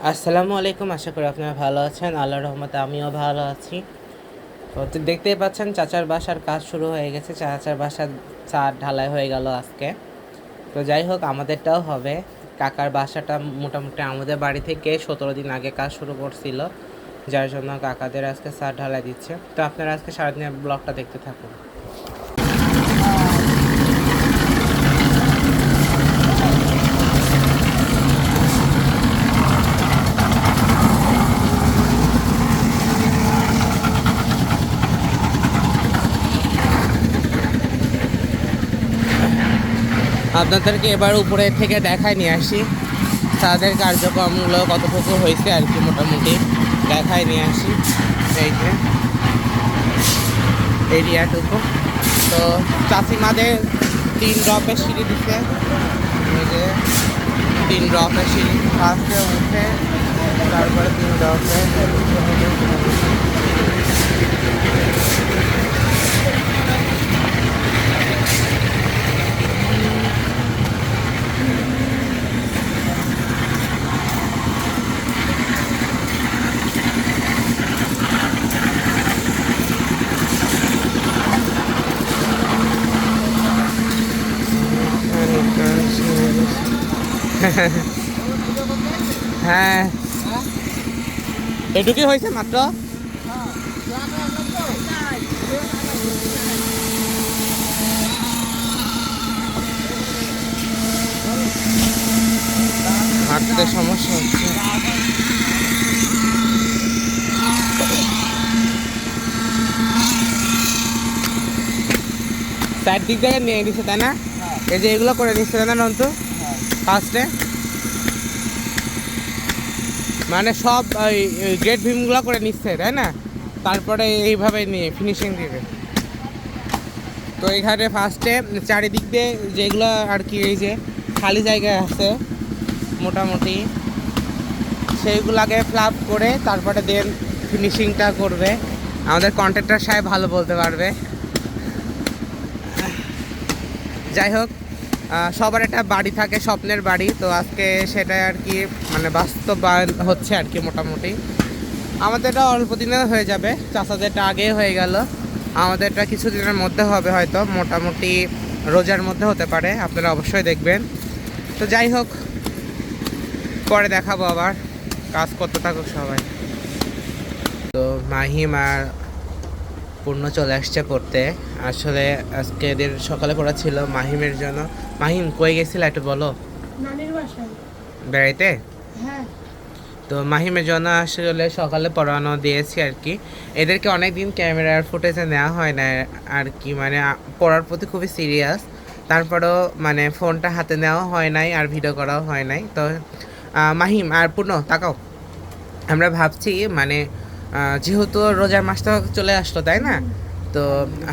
আসসালামু আলাইকুম। আশা করি আপনারা ভালো আছেন। আল্লাহর রহমতে আমিও ভালো আছি। তো দেখতেই পাচ্ছেন চাচার বাসার কাজ শুরু হয়ে গেছে। চাচার বাসার ছাদ ঢালাই হয়ে গেল আজকে। তো যাই হোক, আমাদেরটাও হবে। কাকার বাসাটা মোটামুটি আমাদের বাড়ি থেকে 17 দিন আগে কাজ শুরু করছিল, যার জন্য কাকাদের আজকে ছাদ ঢালাই দিচ্ছে। তো আপনারা আজকে সারাদিনের ব্লগটা দেখতে থাকুন। আপনাদেরকে এবার উপরে থেকে দেখায় নিয়ে আসি তাদের কার্যক্রমগুলো কতটুকু হয়েছে আর কি, মোটামুটি দেখায় নিয়ে আসি। এই যে এরিয়াটুকু তো চাষিমাদের 3 ড্রপের সিঁড়ি দিচ্ছে। এই যে 3 ড্রপের সিঁড়ি, ফার্স্টে উঠে তারপরে 3 ড্রপে। হ্যাঁ, এটুকুই হয়েছে মাত্র। হাঁটতে সমস্যা হচ্ছে। চারদিক থেকে নিয়ে নিচ্ছে তাই না? এই যে এগুলো করে নিচ্ছে তাই না নন্তু ফার্স্টে, মানে সব গেট ভীমগুলো করে নিচ্ছে তাই না? তারপরে এইভাবে নিয়ে ফিনিশিং দিবে। তো এখানে ফার্স্টে চারিদিক দিয়ে যেগুলো আর কি, এই যে খালি জায়গা আছে মোটামুটি, সেইগুলোকে ফ্লাপ করে তারপরে দেন ফিনিশিংটা করবে। আমাদের কন্ট্রাক্টর সাহেব ভালো বলতে পারবে। যাই হোক, সবার একটা বাড়ি থাকে, স্বপ্নের বাড়ি। তো আজকে সেটা আর কি মানে বাস্তবায়ন হচ্ছে আর কি। মোটামুটি আমাদেরটা অল্প দিনে হয়ে যাবে, চাষাদেরটা আগে হয়ে গেল। আমাদেরটা কিছুদিনের মধ্যে হবে, হয়তো মোটামুটি রোজার মধ্যে হতে পারে। আপনারা অবশ্যই দেখবেন। তো যাই হোক, পরে দেখাবো আবার কাজ করতে থাকুক সবাই। তো মাহিম আর পূর্ণ চলে আসছে পড়তে। আসলে আজকে এদের সকালে পড়া ছিল মাহিমের জন্য। মাহিম কই গেছিল একটু বলো। নানির বাসায় বেড়াইতে? হ্যাঁ। তো মাহিমের জন্য আসলে সকালে পড়ানো দিয়েছি আর কি। এদেরকে অনেক দিন ক্যামেরার ফুটেজে নেওয়া হয় না আর কি, মানে পড়ার প্রতি খুবই সিরিয়াস। তারপরেও মানে ফোনটা হাতে নেওয়া হয় নাই আর ভিডিও করাও হয় নাই। তো মাহিম আর পূর্ণ তাকাও, আমরা ভাবছি মানে যেহেতু রোজার মাসটা চলে আসলো তাই না? তো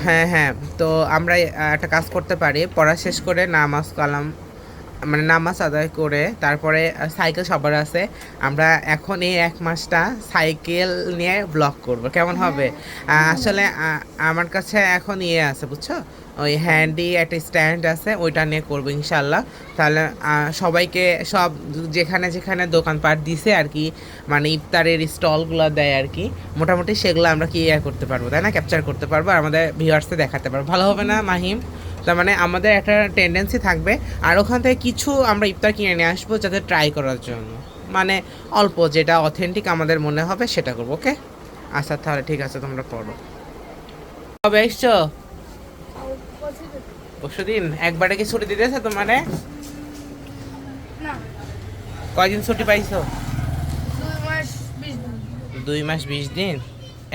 হ্যাঁ হ্যাঁ, তো আমরা একটা কাজ করতে পারি। পড়া শেষ করে নামাজ কালাম মানে নামাজ আদায় করে তারপরে সাইকেল সবার আছে, আমরা এখন এই 1 মাসটা সাইকেল নিয়ে ব্লগ করব, কেমন হবে? আসলে আমার কাছে এখন ইয়ে আছে বুঝছো, ওই হ্যান্ডি একটা স্ট্যান্ড আছে, ওইটা নিয়ে করবো ইনশাল্লাহ। তাহলে সবাইকে সব যেখানে যেখানে দোকানপাট দিছে আর কি, মানে ইফতারের স্টলগুলো দেয় আর কি, মোটামুটি সেগুলো আমরা কি ইয়ে করতে পারবো তাই না, ক্যাপচার করতে পারবো, আর আমাদের ভিউয়ার্সকে দেখাতে পারবো। ভালো হবে না মাহিম? তার মানে আমাদের একটা টেন্ডেন্সি থাকবে, আর ওখান থেকে কিছু আমরা ইফতার কিনে নিয়ে আসবো যাতে ট্রাই করার জন্য, মানে অল্প যেটা অথেন্টিক আমাদের মনে হবে সেটা করবো। ওকে আচ্ছা, তাহলে ঠিক আছে, তোমরা পড়ো। কবে এসছো? পরশুদিন। একবারে কি ছুটি দিতেছে তোমারে? না, কয়দিন ছুটি পাইছো? 2 মাস 20 দিন। 2 মাস 20 দিন?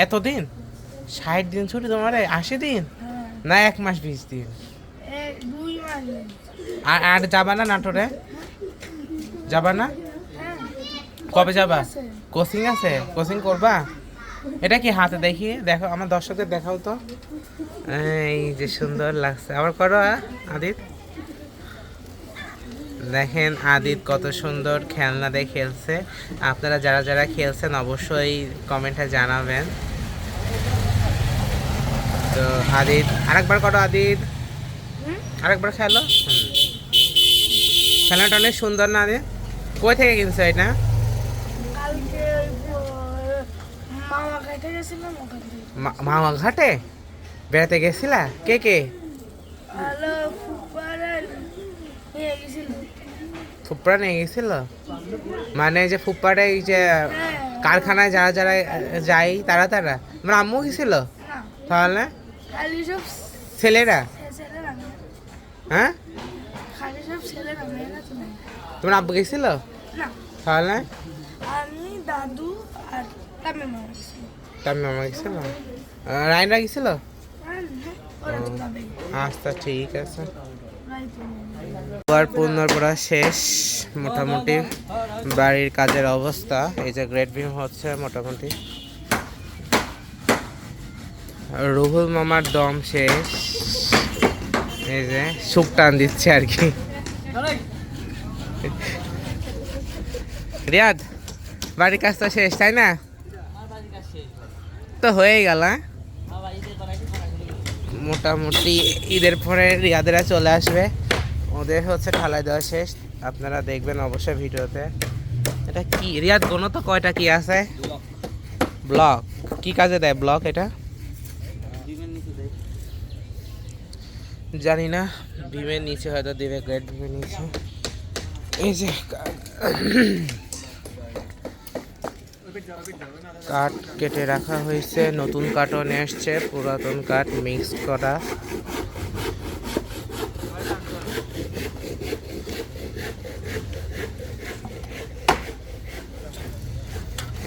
এতদিন? 60 দিন ছুটি তোমারে? 80 দিন? হ্যাঁ, না, 1 মাস 20 দিন। 2 মাস। আর যাবা না নাটোরে? যাবা না? হ্যাঁ, কবে যাবা? আছে। কোচিং আছে? কোচিং করবা? এটা কি হাতে দেখি, দেখো আমার দর্শকদের দেখাও তো। এই যে সুন্দর লাগছে, আবার করো আদিত। দেখেন আদিত কত সুন্দর খেলনা দিয়ে খেলছে। আপনারা যারা যারা খেলছেন অবশ্যই কমেন্টে জানাবেন। তো আদিত আরেকবার করো, আদিত আরেকবার খেলো। খেলাটা অনেক সুন্দর না আদিত? কই থেকে কিনছো এটা? মামা খাইতে গেছিলাম ওখান থেকে। মামা ঘাটে বেড়াতে গেছিলা? কে কে? হ্যালো ফুপারা নিয়ে গেছিল। ফুপ্পা নিয়ে গেছিল? মানে যে ফুপ্পারে এই যে হ্যাঁ। কারখানায় যারা যারা যায় তারা মানে আম্মু গেছিল? না তাহলে খালি সব ছেলেরা? ছেলেরা না, হ্যাঁ, খালি সব ছেলেরা, মেয়েরা তো নাই। তোমার আব্বু গেছিল? না তাহলে আমি দাদু আর তামিল মামা গেছিল। তার মামা গেছিল? রায়না গেছিল? আর হ্যাঁ, ওরা তো যাবে। আচ্ছা ঠিক আছে। রাইতো আর পুনর পড়া শেষ মোটামুটি। বাড়ির কাজের অবস্থা এই যে গ্রেট বিম হচ্ছে মোটামুটি। রুহুল মামার দম শেষ, এই যে সুখ টান দিচ্ছে আর কি। রিয়াদ বাড়ির কাজটা শেষ তাই না? তো হয়ে গেল। হ্যাঁ? মোটামুটি ঈদের পরে রিয়াদেরা চলে আসবে, ওদের হচ্ছে ঢালাই দেওয়া শেষ, আপনারা দেখবেন অবশ্যই ভিডিওতে। এটা কি রিয়াদ কোনো তো কয়টা কি আছে? ব্লক কি কাজে দেয় ব্লক? এটা জানি না, ভীমের নিচে হয়তো দেবে, গ্রেট ভীমের নিচে। এই যে কাঠ কেটে রাখা হয়েছে, নতুন কাঠও নিয়ে এসছে, পুরাতন কাঠ মিক্স করা।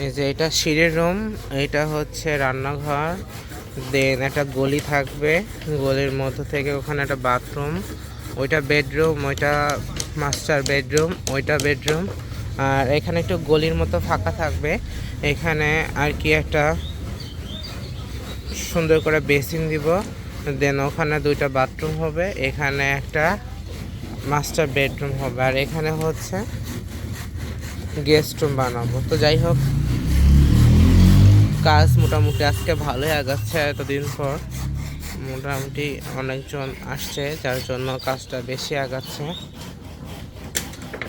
এই যে এটা সিঁড়ির রুম, এটা হচ্ছে রান্নাঘর, দেন একটা গলি থাকবে, গলির মধ্য থেকে ওখানে একটা বাথরুম, ওইটা বেডরুম, ওইটা মাস্টার বেডরুম, ওইটা বেডরুম। আর এখানে একটু গলির মতো ফাঁকা থাকবে, এখানে আর কি একটা সুন্দর করে বেসিন দিব, দেন ওখানে দুইটা বাথরুম হবে, এখানে একটা মাস্টার বেডরুম হবে, আর এখানে হচ্ছে গেস্ট রুম বানাবো। তো যাই হোক, কাজ মোটামুটি আজকে ভালোই আগাচ্ছে, এতদিন পর মোটামুটি অনেকজন আসছে যার জন্য কাজটা বেশি আগাচ্ছে।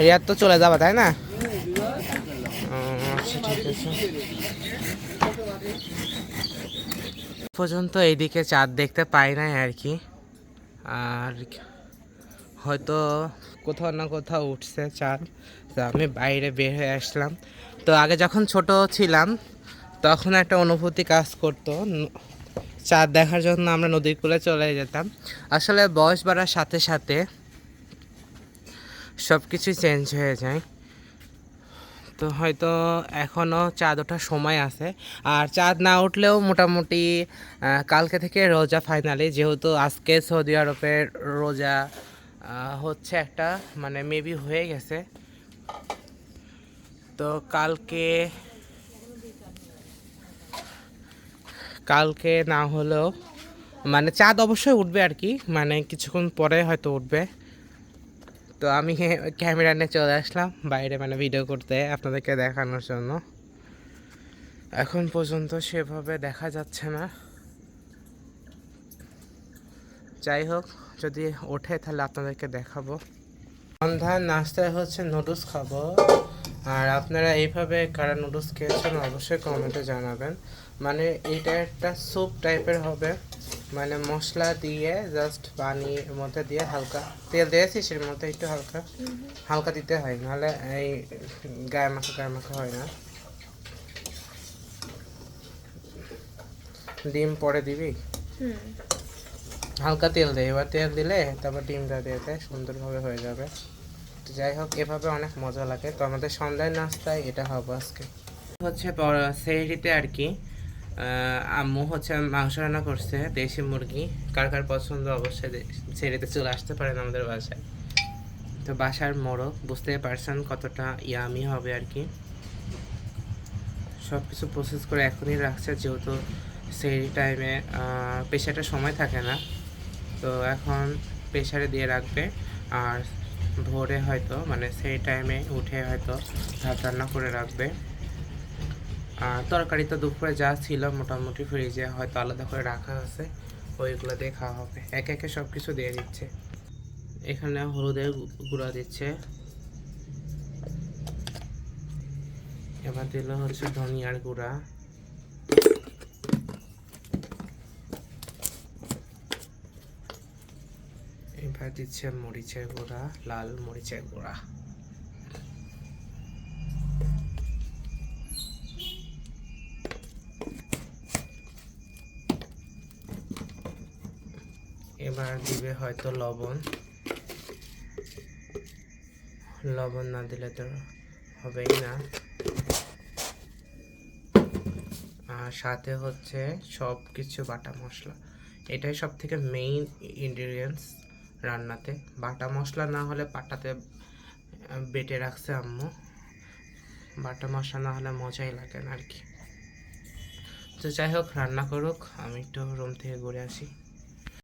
রিয়াদ তো চলে যাবা তাই না? আচ্ছা ঠিক আছে। পর্যন্ত এইদিকে চাঁদ দেখতে পাই নাই আর কি, আর হয়তো কোথাও না কোথাও উঠছে চাঁদ, তো আমি বাইরে বের হয়ে আসলাম। তো আগে যখন ছোট ছিলাম তখন একটা অনুভূতি কাজ করতো, চাঁদ দেখার জন্য আমরা নদীর কূলে চলে যেতাম। আসলে বয়স বাড়ার সাথে সাথে সব কিছুই চেঞ্জ হয়ে যায়, তো হয়তো এখনও চাঁদ ওঠার সময় আছে। আর চাঁদ না উঠলেও মোটামুটি কালকে থেকে রোজা ফাইনালি, যেহেতু আজকে সৌদি আরবের রোজা হচ্ছে একটা, মানে মেবি হয়ে গেছে, তো কালকে না হলেও মানে চাঁদ অবশ্যই উঠবে আর কি, মানে কিছুক্ষণ পরে হয়তো উঠবে। তো আমি ক্যামেরা নিয়ে চলে আসলাম বাইরে, মানে ভিডিও করতে আপনাদেরকে দেখানোর জন্য। এখন পর্যন্ত সেভাবে দেখা যাচ্ছে না, যাই হোক যদি ওঠে তাহলে আপনাদেরকে দেখাবো। সন্ধ্যার নাস্তায় হচ্ছে নুডলস খাবো, আর আপনারা এইভাবে কারা নুডলস খেয়েছেন অবশ্যই কমেন্টে জানাবেন। মানে এটা একটা স্যুপ টাইপের হবে, মানে মশলা দিয়ে জাস্ট পানির মধ্যে দিয়ে হালকা তেল দিয়েছিস এর মধ্যে, একটু হালকা হালকা দিতে হয়, নাহলে এই গায়ে মাখা হয় না। ডিম পরে দিবি, হালকা তেল দে, এবার তেল দিলে তারপর ডিমটা দিয়ে দেয়, সুন্দরভাবে হয়ে যাবে। তো যাই হোক এভাবে অনেক মজা লাগে। তো আমাদের সন্ধ্যার নাস্তায় এটা হবে আজকে, হচ্ছে সেহরিতে আর কি। আম্মু হচ্ছে মাংস রান্না করছে, দেশি মুরগি, কার কার পছন্দ অবশ্যই সেহরিতে চলে আসতে পারেন আমাদের বাসায়। তো বাসার মোড়ক বুঝতেই পারছেন কতটা ইয়ামি হবে আর কি। সব কিছু প্রসেস করে এখনই রাখছে, যেহেতু সেহরি টাইমে প্রেশারটা সময় থাকে না, তো এখন প্রেশারে দিয়ে রাখবে। আর ভোরে হয়তো মানে সেই টাইমে উঠে হয়তো ভাত রান্না করে রাখবে। আর তরকারি তো দুপুরে যা ছিল মোটামুটি ফ্রিজে হয়তো আলাদা করে রাখা আছে, ওইগুলো দিয়ে খাওয়া হবে। একে একে সব কিছু দিয়ে দিচ্ছে। এখানে হলুদের গুঁড়া দিচ্ছে, এবার দিল হচ্ছে ধনিয়ার গুঁড়া, আর দিচ্ছে মরিচের গুঁড়া, লাল মরিচের গুঁড়া। এবার দিবে হয়তো লবণ, লবণ না দিলে তো হবেই না। আর সাথে হচ্ছে সব কিছু বাটা মশলা, এটাই সব থেকে মেইন ইনগ্রিডিয়েন্টস রান্নাতে। বাটা মশলা না হলে পাটাতে বেটে রাখছে আম্মু, বাটা মশলা না হলে মজাই লাগে না আর কি। তো যাই হোক, রান্না করুক, আমি একটু রুম থেকে ঘুরে আসি।